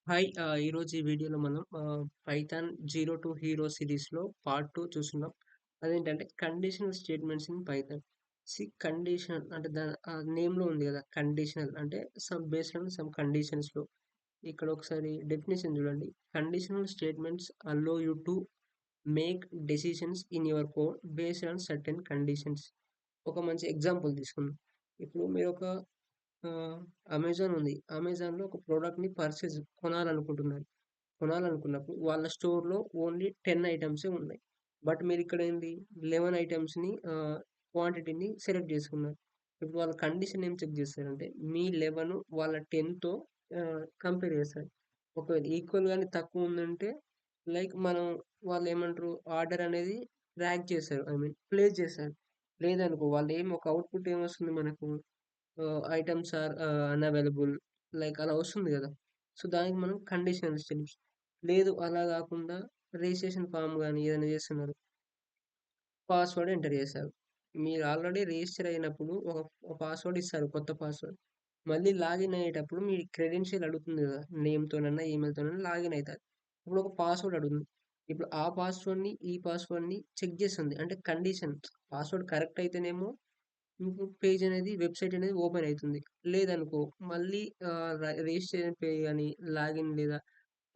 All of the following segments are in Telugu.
హాయ్. ఈరోజు ఈ వీడియోలో మనం పైథాన్ జీరో టు హీరో సిరీస్‌లో పార్ట్ 2 చూస్తున్నాం. అదేంటంటే conditional statements in Python. Condition అంటే దాని నేమ్‌లో ఉంది గదా! కండిషనల్ అంటే బేస్డ్ ఆన్ సమ్ కండిషన్స్‌లో. ఇక్కడ ఒకసారి డెఫినిషన్ చూడండి. Conditional statements allow you to make decisions in your code based on certain conditions. ఒక మంచి ఎగ్జాంపుల్ తీసుకుందాం. ఇప్పుడు మీరొక అమెజాన్ ఉంది. అమెజాన్‌లో ఒక ప్రొడక్ట్‌ని కొనాలనుకుంటున్నారు. కొనాలనుకున్నప్పుడు వాళ్ళ స్టోర్‌లో ఓన్లీ 10 ఐటెమ్సే ఉన్నాయి. బట్ మీరిక్కడ ఏంది 11 ఐటెమ్స్‌ని క్వాంటిటీని సెలెక్ట్ చేసుకున్నారు. ఇప్పుడు వాళ్ళ కండిషన్ ఏం చెక్ చేస్తారంటే మీ 11 వాళ్ళ 10తో కంపేర్ చేస్తారు. ఒకవేళ ఈక్వల్ గాని తక్కువ ఉందంటే లైక్ మనం వాళ్ళేమంటారు ఆర్డర్ అనేది ట్రాక్ చేశారు. ఐ మీన్ ప్లేస్ చేశారు. లేదనుకో వాళ్ళేం ఒక అవుట్‌పుట్ ఏమొస్తుంది మనకు ఐటెమ్స్ ఆర్ అన్‌అవైలబుల్ లైక్ అలా వస్తుంది గదా! సో, దానికి మనం కండిషనల్ స్టెప్స్ లేదు అలా గాకుండా రిజిస్ట్రేషన్ ఫార్మ్ గాని ఏదైనా చేస్తున్నారు. పాస్‌వర్డ్ ఎంటర్ చేశారు. మీరు ఆల్రెడీ రిజిస్టర్ అయినప్పుడు ఒక పాస్‌వర్డ్ ఇస్తారు. కొత్త పాస్‌వర్డ్. మళ్ళీ లాగిన్ అయ్యేటప్పుడు మీ క్రెడెన్షియల్ అడుగుతుంది గదా! నేమ్‌తోనన్నా, ఈమెయిల్‌తోనన్నా లాగిన్ అయితారు. ఇప్పుడు ఒక పాస్‌వర్డ్ అడుగుతుంది. ఇప్పుడు ఆ పాస్‌వర్డ్‌ని, ఈ పాస్‌వర్డ్‌ని చెక్ చేస్తుంది. అంటే కండిషన్ పాస్‌వర్డ్ కరెక్ట్ అయితేనేమో మీకు పేజ్ అనేది వెబ్‌సైట్ అనేది ఓపెన్ అయితుంది. లేదనుకో మళ్ళీ రిజిస్ట్రేషన్ గాని, లాగిన్ లేదా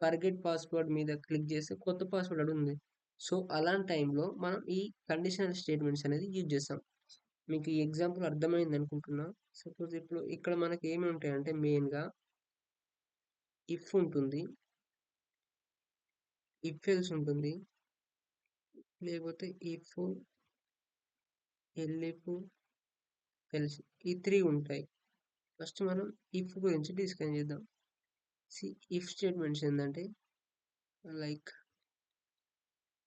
ఫర్గెట్ పాస్‌వర్డ్ మీద క్లిక్ చేస్తే కొత్త పాస్‌వర్డ్ అడుగుతుంది. సో, అలాంటి టైంలో మనం ఈ కండిషనల్ స్టేట్మెంట్స్ అనేది యూజ్ చేస్తాం. మీకు ఈ ఎగ్జాంపుల్ అర్థమైందనుకుంటున్నా. సపోజ్ ఇప్పుడు ఇక్కడ మనకి ఏమి ఉంటాయంటే మెయిన్‌గా ఇఫ్ ఉంటుంది. ఇఫ్ ఎల్స్ ఉంటుంది. లేకపోతే ఇఫ్, ఎల్ఇఫ్, ఎల్స్ ఈ 3 ఉంటాయి. ఫస్ట్ మనం ఇఫ్ గురించి డిస్కస్ చేద్దాం. ఇఫ్ స్టేట్మెంట్స్ ఏందంటే like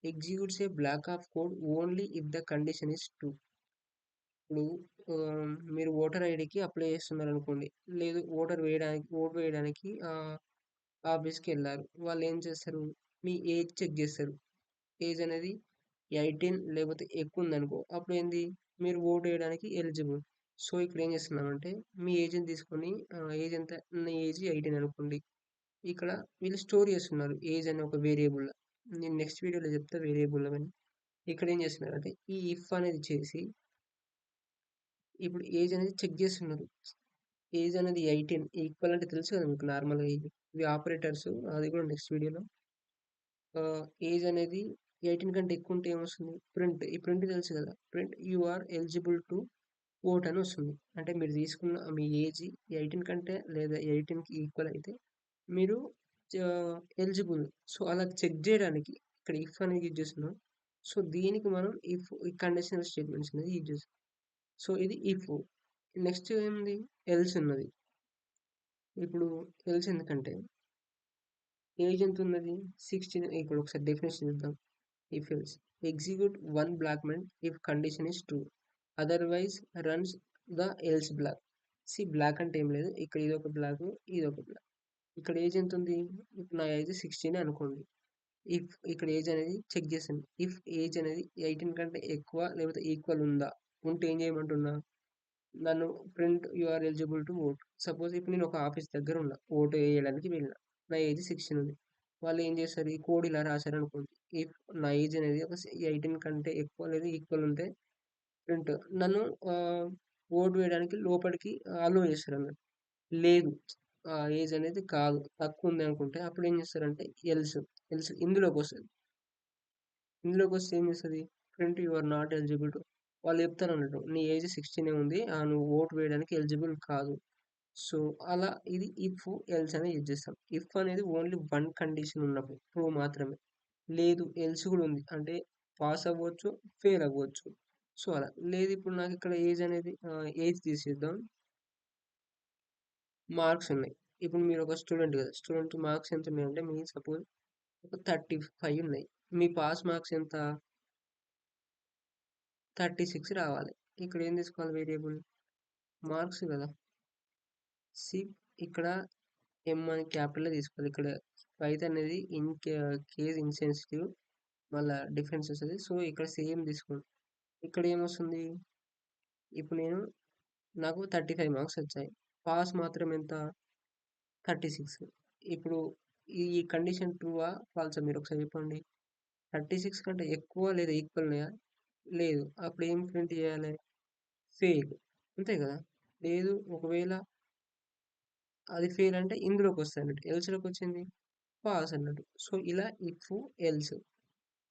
executes a block of code only if the condition is true. ఇప్పుడు మీరు ఓటర్ ఐడీకి అప్లై చేస్తున్నారనుకోండి. లేదు ఓటు వేయడానికి ఆఫీస్‌కెళ్లారు. వాళ్ళేం చేస్తారు? మీ ఏజ్ చెక్ చేస్తారు. ఏజ్ అనేది 18 లేకపోతే ఎక్కువుందనుకో అప్పుడేంది మీరు ఓటు వేయడానికి ఎలిజిబుల్. సో, ఇక్కడ ఏం చేస్తున్నామంటే మీ ఏజ్‌ని తీసుకొని ఏజ్ ఎంత? నా ఏజ్ 18 అనుకోండి. ఇక్కడ వీళ్ళు స్టోర్ చేస్తున్నారు ఏజ్ అనే ఒక వేరియబుల్. నేను నెక్స్ట్ వీడియోలో చెప్తా వేరియబుల్ అవన్నీ. ఇక్కడేం చేస్తున్నారంటే, ఈ ఇఫ్ అనేది చేసి, ఇప్పుడు ఏజ్ అనేది చెక్ చేస్తున్నారు. ఏజ్ అనేది 18 ఈక్వల్ అంటే తెలుసు కదా మీకు నార్మల్‌గా ఇవి ఆపరేటర్స్ అది కూడా నెక్స్ట్ వీడియోలో. ఏజ్ అనేది 18 కంటే ఎక్కువుంటే ఏమొస్తుంది? ప్రింట్. ఈ ప్రింట్ తెలుసు కదా! Print you are eligible to vote అని వస్తుంది. అంటే మీరు తీసుకున్న మీ ఏజ్ 18 కంటే లేదా 18కి ఈక్వల్ అయితే మీరు ఎలిజిబుల్. సో, అలా చెక్ జేయడానికి ఇక్కడ ఇఫ్ అనేది యూజ్ చేస్తున్నాం. సో, దీనికి మనం ఈ కండిషనల్ స్టేట్మెంట్స్ అనేది యూజ్ చేస్తాం. సో, ఇది ఇఫ్. నెక్స్ట్ ఏముంది? ఎల్స్ ఉన్నది. ఇప్పుడు ఎల్స్ ఎందుకంటే ఏజ్ ఎంతున్నది? 16 ఇప్పుడు ఒకసారి డెఫినిషన్ చూద్దాం. ఇఫ్ ఎల్స్ ఎగ్జిక్యూట్ వన్ బ్లాక్‌మెంట్ if condition is true. Otherwise runs the else block. Block అంటే ఏం లేదు. ఇక్కడ ఇదొక బ్లాకు, ఇదొక బ్లాక్. ఇక్కడ ఏజ్ ఎంతుంది? ఇప్పుడు నా ఏజ్ 16 అనుకోండి. ఇఫ్ ఇక్కడ ఏజ్ అనేది చెక్ చేశాను. ఇఫ్ ఏజ్ అనేది 18 కంటే ఎక్కువ లేకపోతే ఈక్వల్ ఉందా? ఉంటే ఏం చేయమంటున్నా? నన్ను print you are eligible to vote. Suppose ఇప్పుడు నేను ఒక ఆఫీస్ దగ్గర ఉన్నా. ఓటు వేయడానికి వెళ్ళినా. నా ఏజ్ 16 ఉంది. వాళ్ళు ఏం చేస్తారు? ఈ కోడ్ ఇలా రాశారనుకోండి. ఇఫ్ నా ఏజ్ అనేది 18 కంటే ఎక్కువ లేదా ఈక్వల్ ఉంటే ప్రింట్ నన్ను ఆహ్, ఓటు వేయడానికి లోపలికి అలో చేస్తారన్నట్టు. లేదు. ఏజ్ అనేది కాదు. తక్కువుంది అనుకుంటే అప్పుడు ఏం చేస్తారంటే ఎల్స్ ఇందులోకొస్తది. ఇందులోకొస్తే ఏం చేస్తది? Print you are not eligible to వాళ్ళు చెప్తారన్నట్టు. నీ ఏజ్ 16 ఉంది. నువ్వు ఓట్ వేయడానికి ఎలిజిబుల్ కాదు. సో, అలా ఇది ఇఫ్, ఎల్స్ అనేది యూజ్ చేస్తాం. ఇఫ్ అనేది ఓన్లీ వన్ కండిషన్ ఉన్నప్పుడు ట్రూ మాత్రమే. లేదు ఎల్స్ కూడా ఉంది. అంటే పాస్ అవ్వచ్చు, ఫెయిల్ అవ్వచ్చు. సో, అలా. లేదు ఇప్పుడు నాకిక్కడ ఏజ్ అనేది ఏజ్ తీసేద్దాం. మార్క్స్ ఉన్నాయి. ఇప్పుడు మీరు ఒక స్టూడెంట్ కదా! స్టూడెంట్ మార్క్స్ ఎంతున్నాయంటే సపోజ్ ఒక 35 ఉన్నాయి. మీ పాస్ మార్క్స్ ఎంత? 36 రావాలి. ఇక్కడ ఏం తీసుకోవాలి వేరియబుల్? మార్క్స్ కదా! సి ఇక్కడ ఎం అని క్యాపిటల్‌లో తీసుకోవాలి. ఇక్కడ పైథాన్ అనేది కేస్ ఇన్సెన్సిటివ్ మళ్ళా డిఫరెన్స్ వస్తది. సో, ఇక్కడ సేమ్ తీసుకోండి. ఇక్కడ ఏమొస్తుంది? ఇప్పుడు నాకు 35 మార్క్స్ వచ్చాయి. పాస్ మాత్రం ఎంత? 36. ఇప్పుడు ఈ కండిషన్ ట్రూవా? ఫాల్సా? మీరొకసారి చెప్పండి. 36 కంటే ఎక్కువ లేదా ఈక్వల్ ఉన్నాయా? లేదు. అప్పుడు ఏం ప్రింట్ చేయాలి? ఫెయిల్. అంతే కదా! లేదు ఒకవేళ అది ఫెయిల్ అంటే ఇందులోకొస్తదన్నట్టు. ఎల్స్‌లోకొచ్చింది పాస్ అన్నట్టు. సో, ఇలా ఇఫ్, ఎల్స్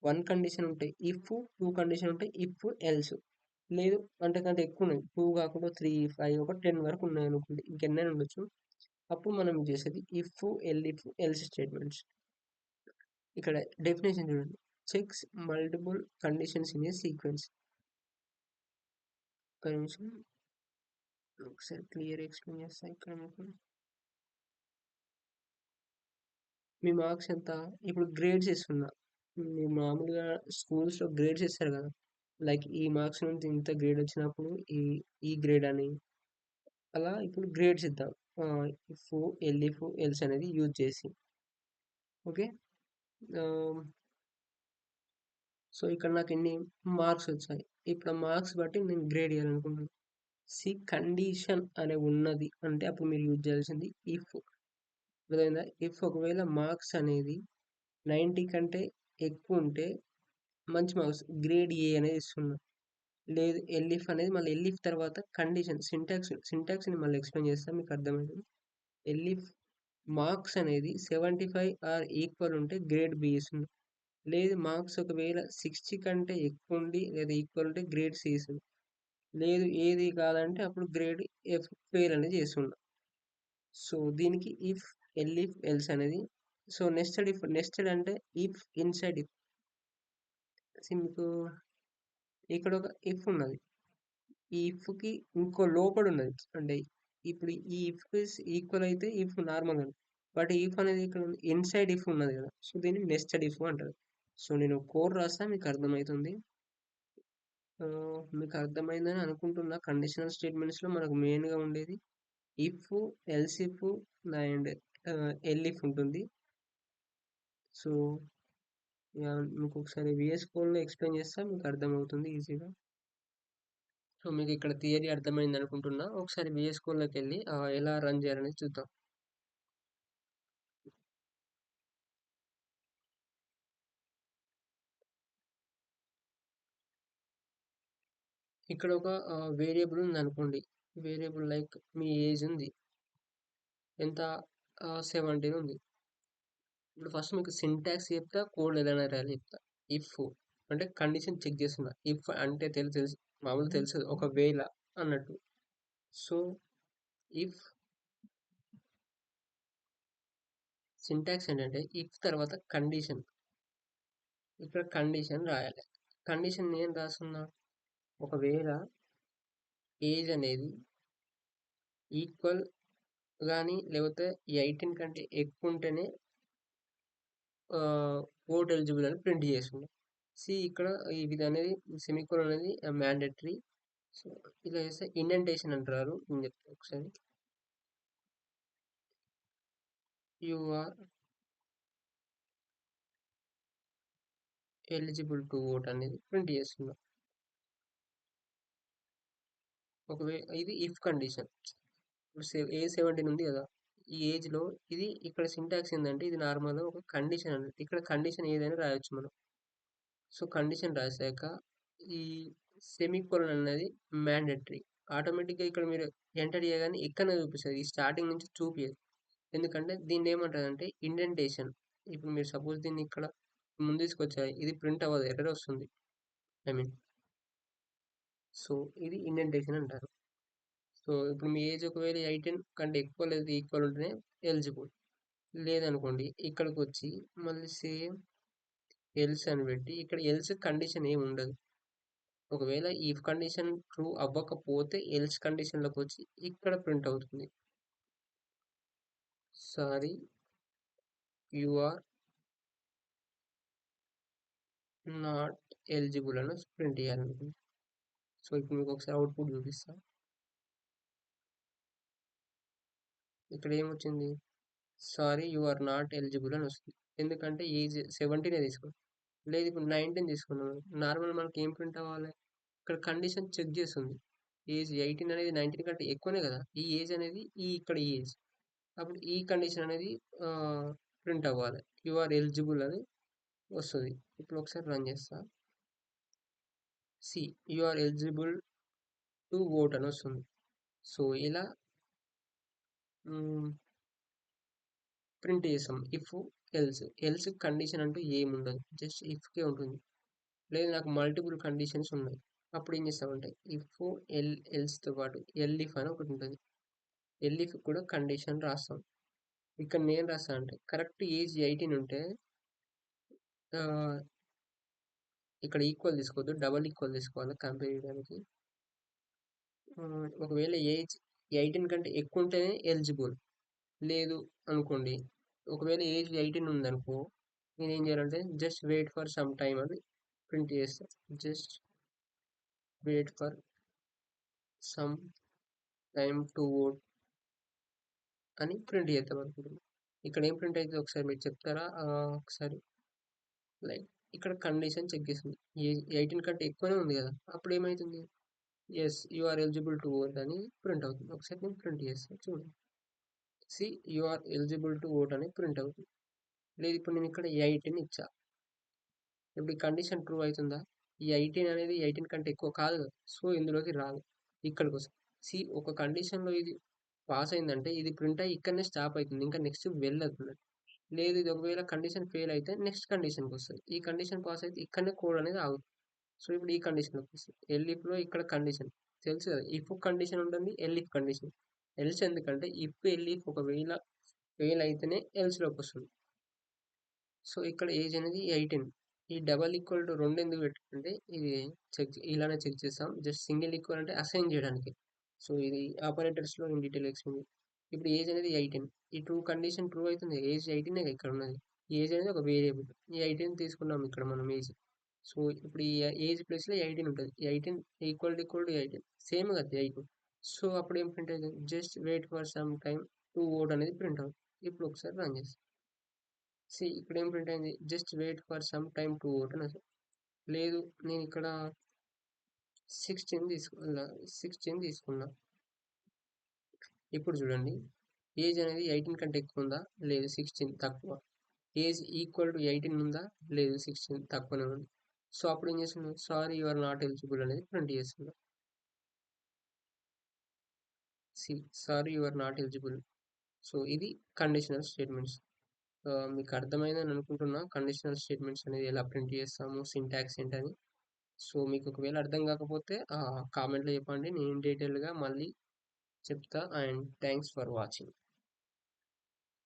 1 కండిషన్ ఉంటాయి. ఇఫ్ 2 కండిషన్ ఉంటాయి. If, else. లేదు అంతకంటే ఎక్కువున్నాయి. 2 కాకుండా 3, 5 ఒక 10 వరకు ఉన్నాయనుకోండి. ఇంకెన్నైనా ఉండొచ్చు. అప్పుడు మనం చేసేది ఇఫ్, ఇఫ్, ఎల్స్ స్టేట్మెంట్స్. ఇక్కడ డెఫినిషన్ చూడండి. Checks multiple conditions in a sequence. ఒక్క నిమిషం ఒకసారి క్లియర్ ఎక్స్‌ప్లెయిన్ చేస్తా ఇక్కడ మీకు. మీ మార్క్స్ ఎంత? ఇప్పుడు గ్రేడ్స్ ఇస్తున్నా. మీరు మామూలుగా స్కూల్స్‌లో గ్రేడ్స్ ఇస్తారు కదా! లైక్ ఈ మార్క్స్ నుంచి ఇంత గ్రేడ్ వచ్చినప్పుడు ఈ ఈ గ్రేడ్ అని అలా ఇప్పుడు గ్రేడ్స్ ఇద్దాం. ఇఫ్, ఎల్ఇఫ్, ఎల్స్ అనేది యూజ్ చేసి. ఓకే. ఆహ్, సో, ఇక్కడ నాకు ఎన్ని మార్క్స్ వచ్చాయి. ఇప్పుడు ఆ మార్క్స్ బట్టి నేను గ్రేడ్ ఇయ్యాలనుకుంటున్నాను. కండిషన్ అనే ఉన్నది అంటే అప్పుడు మీరు యూజ్ చేయాల్సింది ఇఫ్. అర్థమైందా? ఇఫ్ ఒకవేళ మార్క్స్ అనేది 90 కంటే ఎక్కువ ఉంటే మంచి మార్క్స్ గ్రేడ్ ఏ అనేది ఇస్తున్నా. లేదు ఎల్ఇఫ్ అనేది మళ్ళీ ఎల్ఇఫ్ తర్వాత కండిషన్ సింటాక్స్‌ని మళ్ళీ ఎక్స్‌ప్లెయిన్ చేస్తా మీకు అర్థమైతది. ఎల్ఇఫ్ మార్క్స్ అనేది 75 ఆర్ ఈక్వల్ ఉంటే గ్రేడ్ బి ఇస్తుంది. లేదు మార్క్స్ ఒకవేళ 60 కంటే ఎక్కువ ఉండి లేదా ఈక్వల్ ఉంటే గ్రేడ్ సి ఇస్తుంది. లేదు ఏది కాదంటే అప్పుడు గ్రేడ్ ఎఫ్ ఫెయిల్ అనేది చేస్తున్నా. సో దీనికి ఇఫ్, ఎల్ఇఫ్, ఎల్స్ అనేది సో నెస్టెడ్ అంటే ఇఫ్ ఇన్సైడ్ ఇఫ్. మీకు ఇక్కడ ఒక ఇఫ్ ఉన్నది. ఈ ఇఫ్‌కి ఇంకో లోపల ఉన్నది. అంటే ఇప్పుడు ఈ ఇఫ్ ఇస్ ఈక్వల్ అయితే ఇఫ్ నార్మల్ ఉంది. బట్ ఇఫ్ అనేది ఇక్కడ ఇన్సైడ్ ఇఫ్ ఉన్నది కదా! సో దీన్ని నెస్టెడ్ ఇఫ్ అంటారు. సో నేను కోడ్ రాస్తా మీకు అర్థమవుతుంది. మీకు అర్థమైందని అనుకుంటున్నా. కండిషనల్ స్టేట్మెంట్స్‌లో మనకు మెయిన్‌గా ఉండేది if, else if and elif ఉంటుంది. So yeah! మీకు ఒకసారి వీఎస్ కోడ్‌లో ఎక్స్‌ప్లెయిన్ చేస్తా మీకు అర్థమవుతుంది ఈజీగా. సో మీకు ఇక్కడ థియరీ అర్థమైంది అనుకుంటున్నా. ఒకసారి వీఎస్ కోడ్‌లోకెళ్ళి ఎలా రన్ చేయాలనేది చూద్దాం. ఇక్కడ ఒక వేరియబుల్ ఉందనుకోండి. వేరియబుల్ లైక్ మీ ఏజ్ ఉంది. ఎంత 17 ఉంది. ఇప్పుడు ఫస్ట్ మీకు సింటాక్స్ చెప్తా, కోడ్ ఎలా రాయాలో చెప్తా. ఇఫ్ అంటే కండిషన్ చెక్ చేస్తున్నా. ఇఫ్ అంటే తెలుసు మామూలుగా తెలుసు ఒకవేళ అన్నట్టు. సో ఇఫ్ సింటాక్స్ ఏంటంటే ఇఫ్ తర్వాత కండిషన్. ఇక్కడ కండిషన్ రాయాలి. కండిషన్ ఏం రాస్తున్నా? ఒకవేళ ఏజ్ అనేది ఈక్వల్ గాని లేకపోతే 18 కంటే ఎక్కువ ఉంటేనే ఓట్ ఎలిజిబుల్ అని ప్రింట్ చేసిండు. ఇక్కడ ఇది అనేది సెమికోలన్ అనేది మ్యాండేటరీ. సో ఇలా చేస్తే ఇండెంటేషన్ అంటారు. నేను చెప్తా ఒకసారి. You are eligible to vote అనేది ప్రింట్ చేస్తున్నాం. ఒకవేళ ఇది ఇఫ్ కండిషన్. ఇప్పుడు ఏజ్ 17 ఉంది కదా! ఈ ఏజ్‌లో ఇది ఇక్కడ సింటాక్స్ ఏందంటే ఇది నార్మల్‌గా ఒక కండిషన్ అన్నట్టు. ఇక్కడ కండిషన్ ఏదైనా రాయొచ్చు మనం. సో కండిషన్ రాసాక ఈ సెమికోలన్ అనేది మ్యాండేటరీ. ఆటోమేటిక్‌గా ఇక్కడ మీరు ఎంటర్ చేయగానే ఇక్కడనే చూపిస్తది. ఈ స్టార్టింగ్ నుంచి చూపియదు. ఎందుకంటే దీన్ని ఏమంటారంటే ఇండెంటేషన్. ఇప్పుడు మీరు సపోజ్ దీన్ని ఇక్కడ ముందు తీసుకొచ్చారు. ఇది ప్రింట్ అవ్వదు. ఎర్రర్ వస్తుంది. ఐ మీన్ సో ఇది ఇండెంటేషన్ అంటారు. సో ఇప్పుడు మీ ఏజ్ ఒకవేళ 18 కంటే ఎక్కువ లేదా ఈక్వల్ ఉంటేనే ఎలిజిబుల్. లేదనుకోండి ఇక్కడికి వచ్చి మళ్ళీ సేమ్ ఎల్స్ అని పెట్టి ఇక్కడ ఎల్స్ కండిషన్ ఏమి ఉండదు. ఒకవేళ ఇఫ్ కండిషన్ ట్రూ అవ్వకపోతే ఎల్స్ కండిషన్‌లోకి వచ్చి ఇక్కడ ప్రింట్ అవుతుంది. Sorry you are not eligible అని ప్రింట్ చేయాలనుకుంటున్నాను. సో ఇప్పుడు మీకు ఒకసారి అవుట్‌పుట్ చూపిస్తా. ఇక్కడ ఏమొచ్చింది? Sorry you are not eligible అని వస్తుంది. ఎందుకంటే ఏజ్ 17 తీసుకున్నాం. లేదు ఇప్పుడు 19 తీసుకున్నాం. నార్మల్ మనకి ఏం ప్రింట్ అవ్వాలి? ఇక్కడ కండిషన్ చెక్ చేస్తుంది. ఏజ్ 18 అనేది 19 కంటే ఎక్కువనే కదా! ఈ ఏజ్ అనేది ఇక్కడ ఈ ఏజ్. అప్పుడు ఈ కండిషన్ అనేది ప్రింట్ అవ్వాలి. యు ఆర్ ఎలిజిబుల్ అని వస్తది. ఇప్పుడు ఒకసారి రన్ చేస్తా. See you are eligible to vote అని వస్తుంది. సో ఇలా ప్రింట్ చేసాం. ఇఫ్ ఎల్స్ కండిషన్ అంటూ ఏముండదు. జస్ట్ ఇఫ్‌కే ఉంటుంది. లేదు నాకు మల్టిపుల్ కండిషన్స్ ఉన్నాయి. అప్పుడు ఏం చేస్తామంటే ఇఫ్ ఎల్స్‌తో పాటు ఎల్‌ఇఫ్ అని ఒకటి ఉంటుంది. ఎల్‌ఇఫ్ కూడా కండిషన్ రాస్తాం. ఇక్కడ నేను రాస్తా అంటే కరెక్ట్ ఏజ్ 18 ఉంటే ఆహ్, ఇక్కడ ఈక్వల్ తీసుకోవద్దు. డబుల్ ఈక్వల్ తీసుకోవాలి కంపేర్ చేయడానికి. ఒకవేళ ఏజ్ 18 కంటే ఎక్కువ ఉంటేనే ఎలిజిబుల్. లేదు అనుకోండి. ఒకవేళ ఏజ్ 18 ఉందనుకో, నేనేం చేయాలంటే just wait for some time అని ప్రింట్ చేస్తా. Just wait for some time to vote అని ప్రింట్ చేద్దాం అనుకుంటున్నా. ఇక్కడ ఏం ప్రింట్ అయితే ఒకసారి మీరు చెప్తారా? ఒకసారి లైక్ ఇక్కడ కండిషన్ చెక్ చేస్తుంది. ఏజ్ 18 కంటే ఎక్కువనే ఉంది కదా! అప్పుడు ఏమైతుంది? Yes you are eligible to vote అని ప్రింట్ అవుతుంది. ఒకసారి నేను ప్రింట్ చేస్తా చూడండి. See you are eligible to vote అని ప్రింట్ అవుతుంది. లేదు ఇప్పుడు నేను ఇక్కడ 18 ఇచ్చా. ఇప్పుడు ఈ కండిషన్ ట్రూ అవుతుందా? ఈ 18 అనేది 18 కంటే ఎక్కువ కాదు కదా! సో ఇందులోకి రాదు. ఇక్కడికి వస్తుంది. సి ఒక కండిషన్‌లో ఇది పాస్ అయిందంటే ఇది ప్రింట్ అయ్యి ఇక్కడనే స్టాప్ అవుతుంది. ఇంకా నెక్స్ట్ వెళ్ళదు. లేదు ఇది ఒకవేళ కండిషన్ ఫెయిల్ అయితే నెక్స్ట్ కండిషన్‌కి వస్తది. ఈ కండిషన్ పాస్ అయితే ఇక్కడనే కోడ్ అనేది ఆగుతుంది. సో ఇప్పుడు ఈ కండిషన్‌లోకి వస్తుంది. ఎల్‌ఇఫ్‌లో ఇక్కడ కండిషన్ తెలుసు కదా! ఇఫ్ కండిషన్ ఉంటుంది. Elif condition. ఎల్స్ ఎందుకంటే ఇఫ్ ఎల్‌ఇఫ్ ఒకవేళ ఫెయిల్ అయితేనే ఎల్స్‌లోకి వస్తుంది. సో ఇక్కడ ఏజ్ అనేది 18. ఈ డబల్ ఈక్వల్ టు 2 ఎందుకు పెట్టానంటే ఇది ఇలానే చెక్ చేస్తాం. జస్ట్ సింగిల్ ఈక్వల్ అంటే అసైన్ చేయడానికి. సో ఇది ఆపరేటర్స్‌లో ఇన్ డీటెయిల్ ఎక్స్‌ప్లెయిన్ ఇప్పుడు ఏజ్ అనేది 18. ఈ ట్రూ కండిషన్ ట్రూ అవుతుంది. ఏజ్ 18 ఇక్కడ ఉన్నది. ఏజ్ అనేది ఒక వేరియబుల్. ఈ 18 తీసుకున్నాం ఇక్కడ మనం ఏజ్. సో ఇప్పుడు ఈ ఏజ్ ప్లేస్‌లో 18 ఉంటది. 18 ఈక్వల్ టు 18 సేమ్ కదా 18. సో అప్పుడు ఏం ప్రింట్ అవుతుంది? Just wait for some time to vote అనేది ప్రింట్ అవుతుంది. ఇప్పుడు ఒకసారి రన్ చేస్తాం. ఇక్కడ ఏం ప్రింట్ అయింది? Just wait for some time to vote అని వస్తుంది. లేదు నేను ఇక్కడ 16 తీసుకున్నా. ఇప్పుడు చూడండి ఏజ్ అనేది 18 కంటే ఎక్కువ ఉందా? లేదు 16 తక్కువ. ఏజ్ ఈక్వల్ టు 18 ఉందా? లేదు 16 తక్కువనే ఉంది. సో అప్పుడు ఏం చేస్తున్నాం? Sorry you are not eligible అనేది ప్రింట్ చేస్తున్నాం. Sorry you are not eligible. So ఇది కండిషనల్ స్టేట్మెంట్స్. మీకు అర్థమైందని అనుకుంటున్నా కండిషనల్ స్టేట్మెంట్స్ అనేది ఎలా ప్రింట్ చేస్తాము సింటాక్స్ ఏంటని. సో మీకు ఒకవేళ అర్థం కాకపోతే కామెంట్లో చెప్పండి నేను డీటెయిల్గా మళ్ళీ చెప్తా అండ్ థ్యాంక్స్ ఫర్ వాచింగ్.